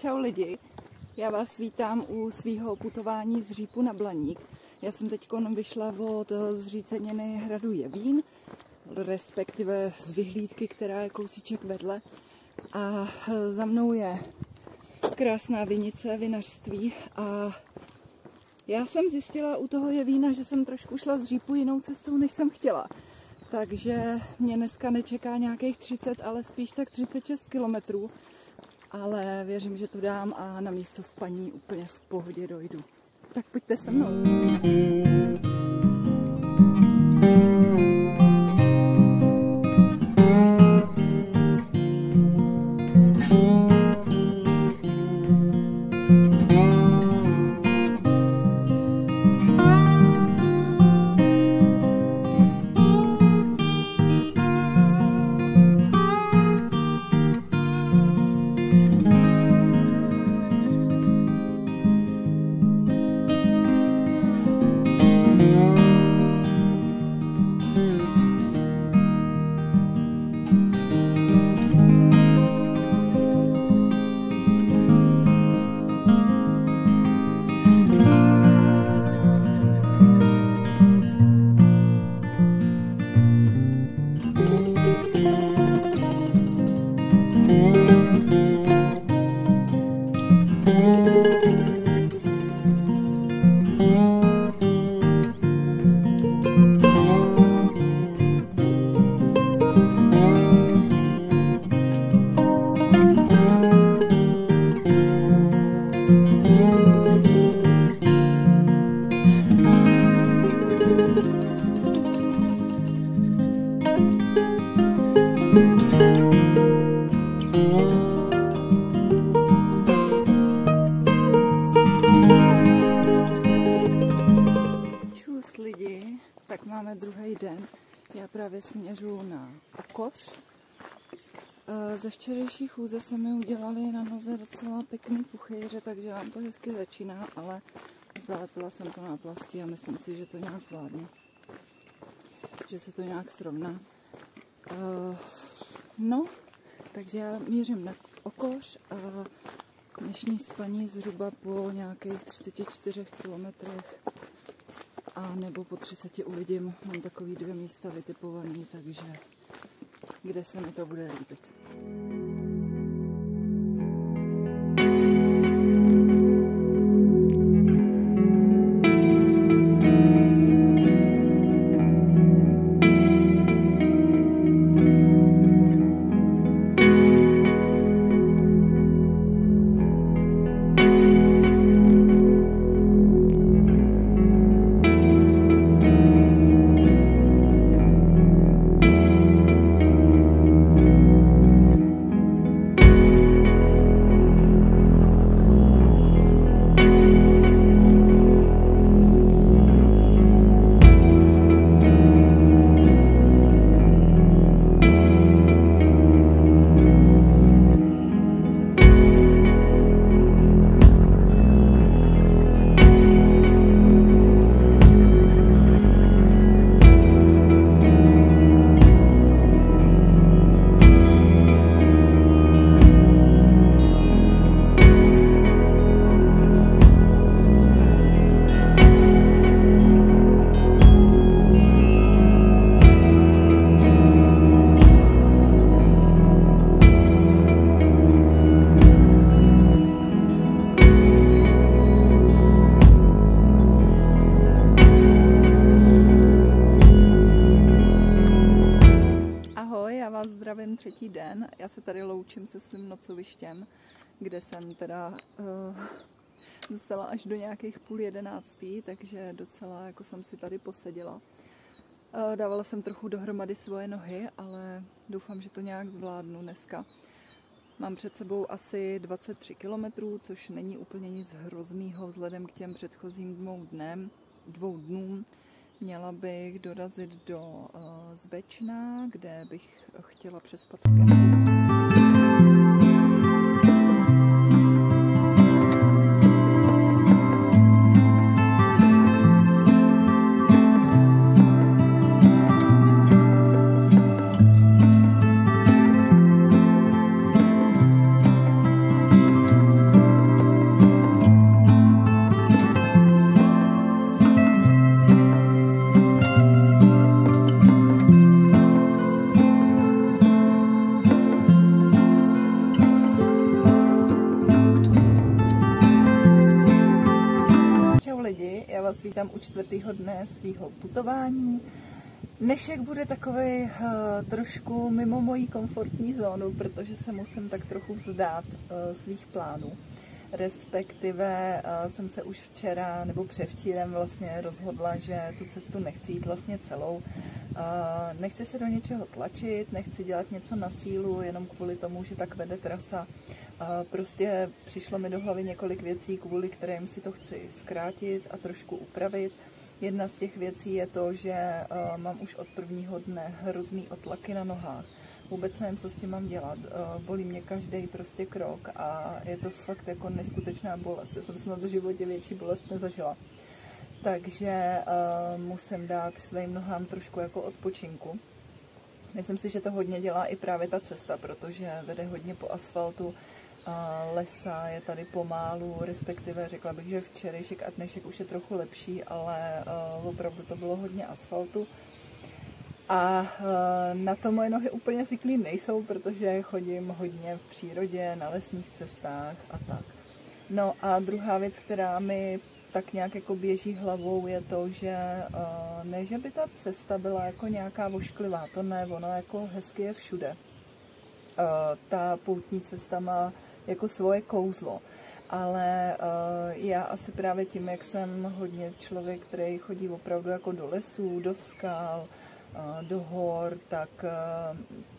Čau lidi, já vás vítám u svého putování z Řípu na Blaník. Já jsem teď vyšla od zříceniny hradu Jevín, respektive z vyhlídky, která je kousíček vedle. A za mnou je krásná vinice, vinařství. A já jsem zjistila u toho Jevína, že jsem trošku šla z Řípu jinou cestou, než jsem chtěla. Takže mě dneska nečeká nějakých 30, ale spíš tak 36 kilometrů. Ale věřím, že to dám a na místo spaní úplně v pohodě dojdu. Tak pojďte se mnou. Čus lidi, tak máme druhý den. Já právě směřuji na Okoř. Ze včerejší chůze se mi udělali na noze docela pěkný puchýře, takže nám to hezky začíná, ale zalepila jsem to na plasti a myslím si, že to nějak zvládnu. Že se to nějak srovná. No, takže já mířím na Okoř a dnešní spaní zhruba po nějakých 34 kilometrech a nebo po 30 uvidím. Mám takový 2 místa vytipovaný, takže kde se mi to bude líbit. Zdravím třetí den, já se tady loučím se svým nocovištěm, kde jsem teda zůstala až do nějakých 10:30, takže docela jako jsem si tady poseděla. Dávala jsem trochu dohromady svoje nohy, ale doufám, že to nějak zvládnu dneska. Mám před sebou asi 23 kilometrů, což není úplně nic hroznýho vzhledem k těm předchozím 2 dnům. Měla bych dorazit do Zbečna, kde bych chtěla přespat v kempu. vás vítám u 4. dne svého putování. Dnešek bude takový trošku mimo mojí komfortní zónu, protože se musím tak trochu vzdát svých plánů. Respektive jsem se už včera nebo převčírem vlastně rozhodla, že tu cestu nechci jít vlastně celou. Nechci se do něčeho tlačit, nechci dělat něco na sílu, jenom kvůli tomu, že tak vede trasa. Prostě přišlo mi do hlavy několik věcí, kvůli kterým si to chci zkrátit a trošku upravit. Jedna z těch věcí je to, že mám už od prvního dne hrozný otlaky na nohách. Vůbec nevím, co s tím mám dělat. Bolí mě každý prostě krok a je to fakt jako neskutečná bolest. Já jsem se na to životě větší bolest nezažila. Takže musím dát svým nohám trošku jako odpočinku. Myslím si, že to hodně dělá i právě ta cesta, protože vede hodně po asfaltu. Lesa je tady pomálu, respektive řekla bych, že včerejšek a dnešek už je trochu lepší, ale opravdu to bylo hodně asfaltu. A na to moje nohy úplně zvyklý nejsou, protože chodím hodně v přírodě, na lesních cestách a tak. No a druhá věc, která mi tak nějak jako běží hlavou, je to, že ne, že by ta cesta byla jako nějaká vošklivá, to ne, ono jako hezky je všude. Ta poutní cesta má jako svoje kouzlo, ale já asi právě tím, jak jsem hodně člověk, který chodí opravdu jako do lesů, do skal, do hor, tak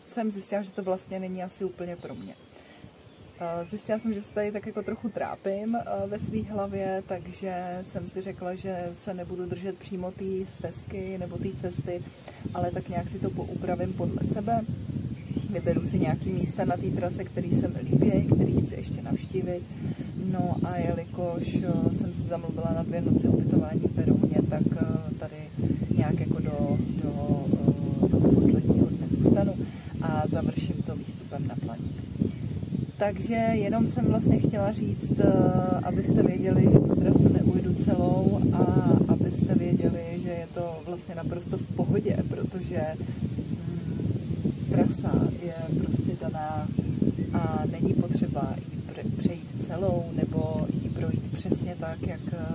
jsem zjistila, že to vlastně není asi úplně pro mě. Zjistila jsem, že se tady tak jako trochu trápím ve své hlavě, takže jsem si řekla, že se nebudu držet přímo té stezky nebo té cesty, ale tak nějak si to poupravím podle sebe. Vyberu si nějaký místa na té trase, který se mi líbí, který chci ještě navštívit. No a jelikož jsem si zamluvila na 2 noci ubytování v Berouně, tak tady nějak jako do toho posledního dne zůstanu a završím to výstupem na Blaník. Takže jenom jsem vlastně chtěla říct, abyste věděli, že tu trasu neujdu celou a abyste věděli, že je to vlastně naprosto v pohodě, protože trasa je prostě daná a není potřeba ji přejít celou nebo ji projít přesně tak,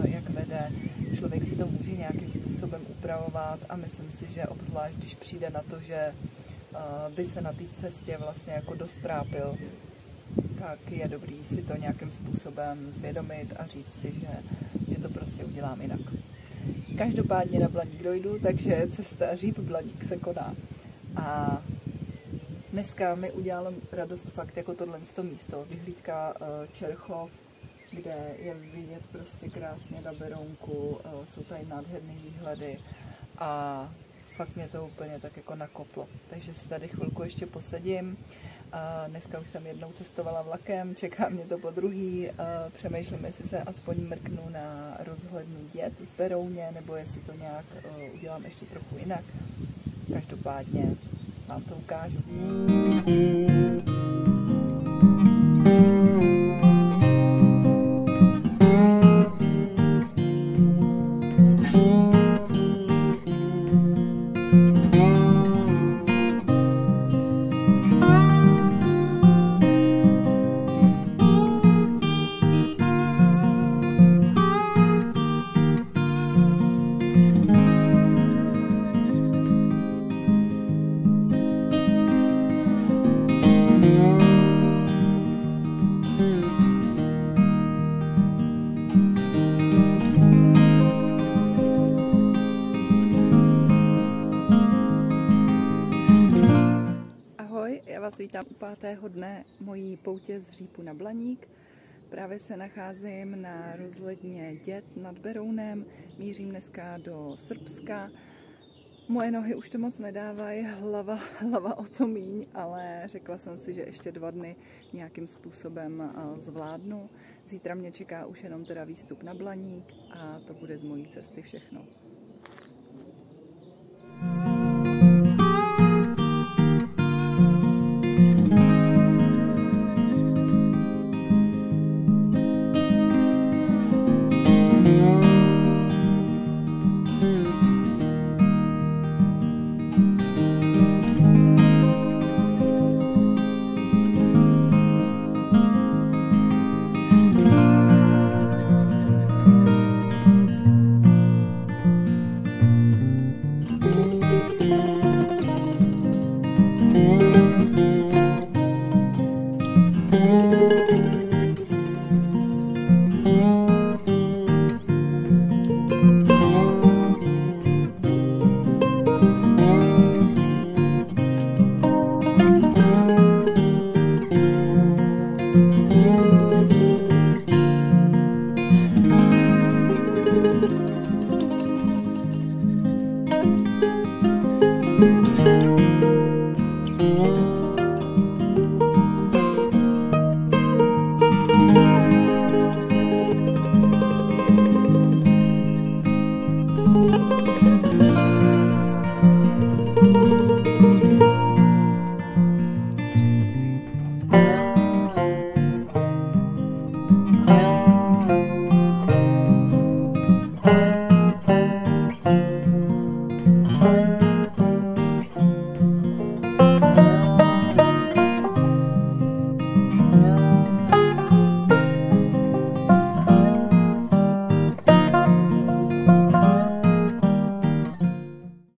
jak vede. Člověk si to může nějakým způsobem upravovat a myslím si, že obzvlášť, když přijde na to, že by se na té cestě vlastně jako dost trápil, tak je dobrý si to nějakým způsobem zvědomit a říct si, že to prostě udělám jinak. Každopádně na Blaník dojdu, takže cesta Říp-Blaník se koná. A dneska mi udělalo radost fakt jako tohle místo, vyhlídka Čerchov, kde je vidět prostě krásně na Berounku, jsou tady nádherné výhledy a fakt mě to úplně tak jako nakoplo. Takže si tady chvilku ještě posedím. Dneska už jsem jednou cestovala vlakem, čeká mě to po druhý, přemýšlím, jestli se aspoň mrknu na rozhlednu Dět v Berouně, nebo jestli to nějak udělám ještě trochu jinak. Každopádně vám to ukážu. Já vás vítám u 5. dne mojí poutě z Řípu na Blaník. Právě se nacházím na rozhledně Dět nad Berounem, mířím dneska do Srbska. Moje nohy už to moc nedávají, hlava o to míň, ale řekla jsem si, že ještě 2 dny nějakým způsobem zvládnu. Zítra mě čeká už jenom teda výstup na Blaník a to bude z mojí cesty všechno.